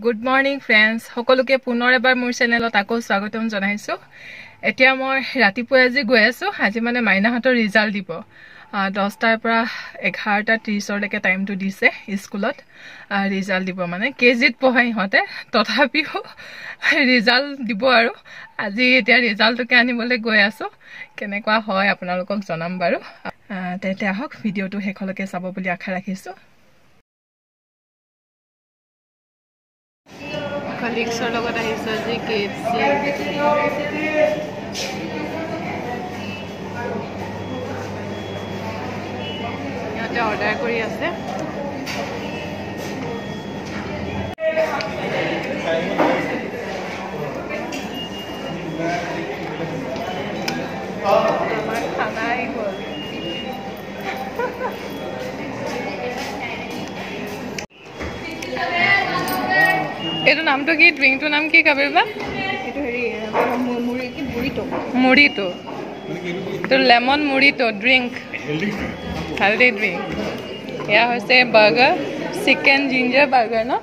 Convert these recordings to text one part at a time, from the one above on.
Good morning friends. সকলোকে পুনৰ এবাৰ মোৰ চেনেলত আকৌ স্বাগতম জনাইছো। এতিয়া মই ৰাতিপুৱা আজি গৈ আছো। আজি মানে মাইনাহঁতৰ ৰিজাল্ট দিব। 10টাৰ পৰা 11:30 লৈকে টাইমটো দিছে স্কুলত। ৰিজাল্ট দিব মানে কেজিত পঢ়াই হতে তথাপিও ৰিজাল্ট দিব আৰু আজি এতিয়া ৰিজাল্টকে আনিবলৈ গৈ আছো। কেনেকুৱা হয় আপোনালোকক জনাম বাৰু। তেতে আহক ভিডিওটো হেকলৈকে চাব বুলি আশা ৰাখিছো। কলিগছৰ লগত আহিছে আজি KFC ইয়াতে অৰ্ডাৰ কৰি আছে। আমাৰ খানাই গ'ল। এইটো নামটো কি? ড্ৰিংকটোৰ নাম কি কাবিৰবা? এইটো হেৰি মুড়ি কি মুড়িটো তো লেমন মুড়িটো ড্ৰিংক হেল্দি ড্ৰিংক। এয়া হৈছে বাৰ্গাৰ চিকেন জিঞ্জাৰ বাৰ্গাৰ ন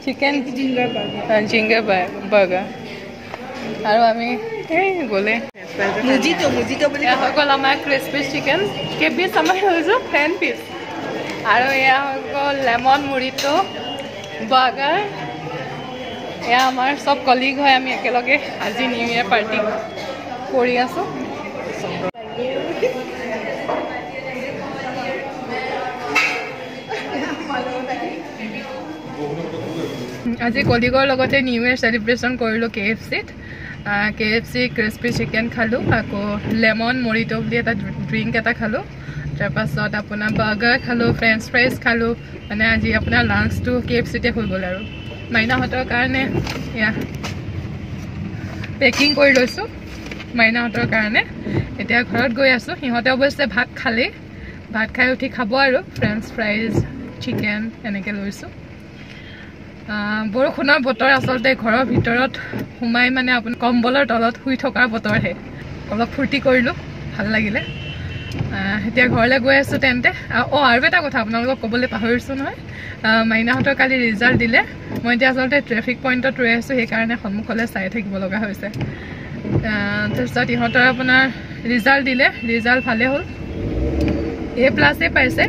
চিকেন জিঞ্জাৰ বাৰ্গাৰ আৰু আমি এই গ'লে মুজিটো বুলি হৈ গ'ল আমাৰ ক্ৰিস্পি চিকেন কেইপিচ আমাৰ হৈছোঁ 10 পিচ আৰু এয়া হৈ গ'ল লেমন মুড়িটো বাৰ্গাৰ। এয়া আমাৰ সব কলিগ হয় আমি একেলগে আজি নিউ ইয়াৰ পাৰ্টি কৰি আছো। আজি কলিগৰ লগতে নিউ ইয়াৰ সেলিব্ৰেশন কৰিলো KFCত। KFC ক্ৰিস্পি চিকেন খালো আকৌ লেমন মৰিটো বুলি এটা ড্ৰিংক এটা খালো। তাৰপাছত আপোনাৰ বাৰ্গাৰ খালো ফ্ৰেঞ্চ ফ্ৰাইজ খালো। মানে আজি আপোনাৰ লাঞ্চটো KFCতে হৈ গ'ল আৰু মাইনাহঁতৰ কাৰণে এয়া পেকিং কৰি লৈছোঁ মাইনাহঁতৰ কাৰণে। এতিয়া ঘৰত গৈ আছোঁ। সিহঁতে অৱশ্যে ভাত খালেই ভাত খাই উঠি খাব আৰু ফ্ৰেঞ্চ ফ্ৰাইজ চিকেন এনেকৈ লৈছোঁ। বৰষুণৰ বতৰ আচলতে ঘৰৰ ভিতৰত সোমাই মানে আপুনি কম্বলৰ তলত শুই থকাৰ বতৰহে। অলপ ফূৰ্তি কৰিলোঁ ভাল লাগিলে। এতিয়া ঘৰলৈ গৈ আছোঁ তেন্তে। আৰু এটা কথা আপোনালোকক ক'বলৈ পাহৰিছোঁ নহয়। মাইনাহঁতৰ কালি ৰিজাল্ট দিলে। মই এতিয়া আচলতে ট্ৰেফিক পইণ্টত ৰৈ আছোঁ সেইকাৰণে সন্মুখলৈ চাই থাকিব লগা হৈছে। তাৰপিছত ইহঁতৰ আপোনাৰ ৰিজাল্ট দিলে ৰিজাল্ট ভালেই হ'ল। A+ পাইছে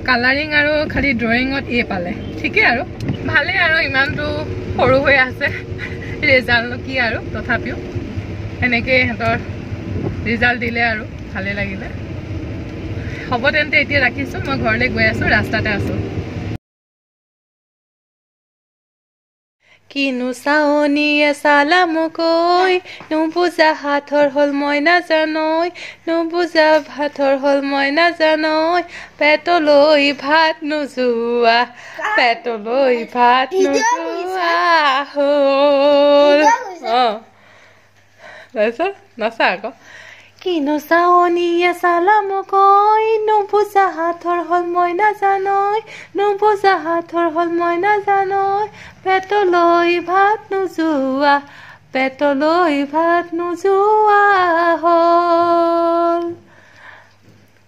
কালাৰিং আৰু খালি ড্ৰয়িঙত A পালে। ঠিকেই আৰু ভালেই আৰু ইমানটো সৰু হৈ আছে ৰিজাল্ট কি আৰু তথাপিও এনেকৈ সিহঁতৰ ৰিজাল্ট দিলে আৰু ভালেই লাগিলে। হ'ব তেন্তে এতিয়া ৰাখিছোঁ। মই ঘৰলৈ গৈ আছোঁ ৰাস্তাতে আছোঁ। কিনো চাৱনীয়ে চালামকৈ নুবুজা হাতৰ হ'ল মই নাজানৈ নুবুজা হাতৰ হ'ল মই নাজানৈ পেটলৈ ভাত নোযোৱা পেটলৈ ভাত নোযোৱা হ'ল। তাৰপিছত নাচা আকৌ কিনো চাৱনীয়ে চালামকৈ নুবুজা হাতৰ হ'ল মই নাজানৈ নুবুজা হাতৰ হ'ল মই নাজানৈ পেটলৈ ভাত নোযোৱা পেটলৈ ভাত নোযোৱা হ'ল।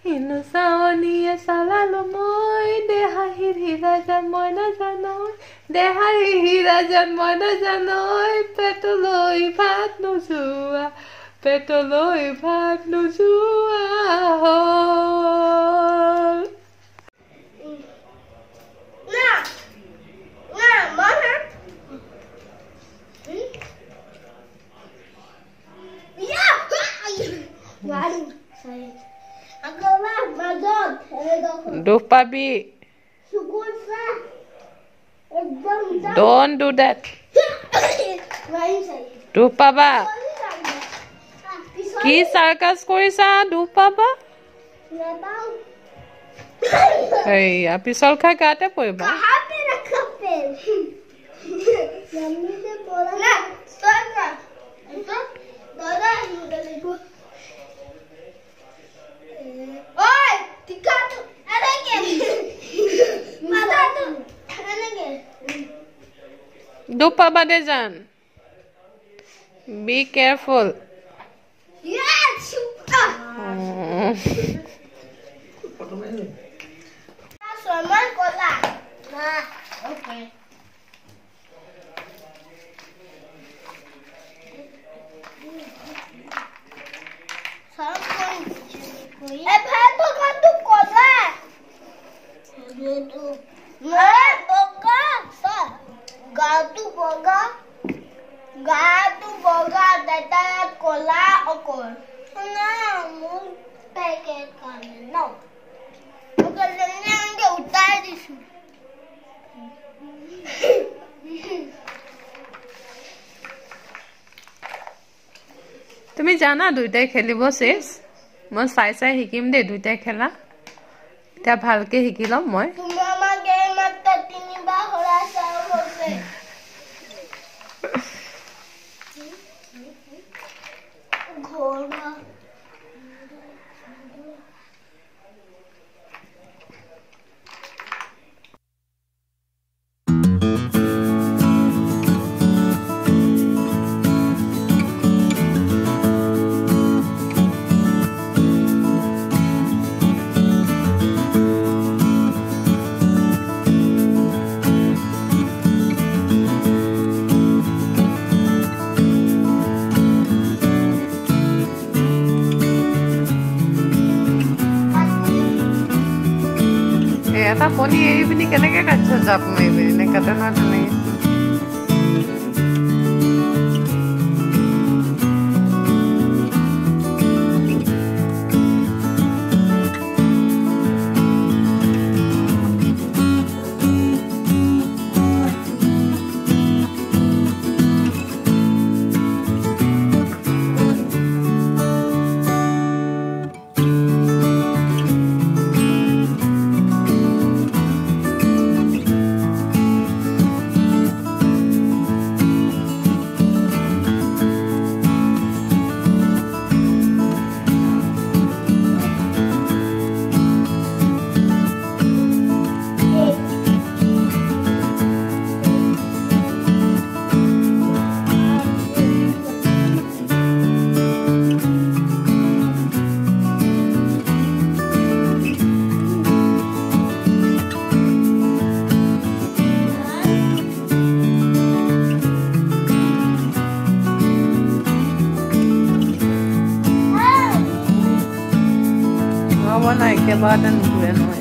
কিনো চাৱনীয়ে চালালো মই দেহাহিৰ হীৰা যেন মই নাজানৈ দেহাহিৰ হীৰা যেন মই নাজানৈ পেটলৈ ভাত নোযোৱা পেটলৈ ভাত নোযোৱা হ'ল। দুখ পাবি don't do that দুখ পাবা কি সার্কাস কৰিছা দুখ পাবা এইয়া পিছল খাই গাতে পৰিবা। দুখ পাবা দে জান বি কেয়াৰফুল। তুমি জানা দুইটাই খেলিব শেষ মই চাই চাই শিকিম দে দুইটাই খেলা এতিয়া ভালকে শিকি লম মই এটা কণী এৰি পিনি কেনেকে কাটিছ জাপ মাৰিবি এনেকাতে নহয় তেনেকে Wala, ikibadan ko yan.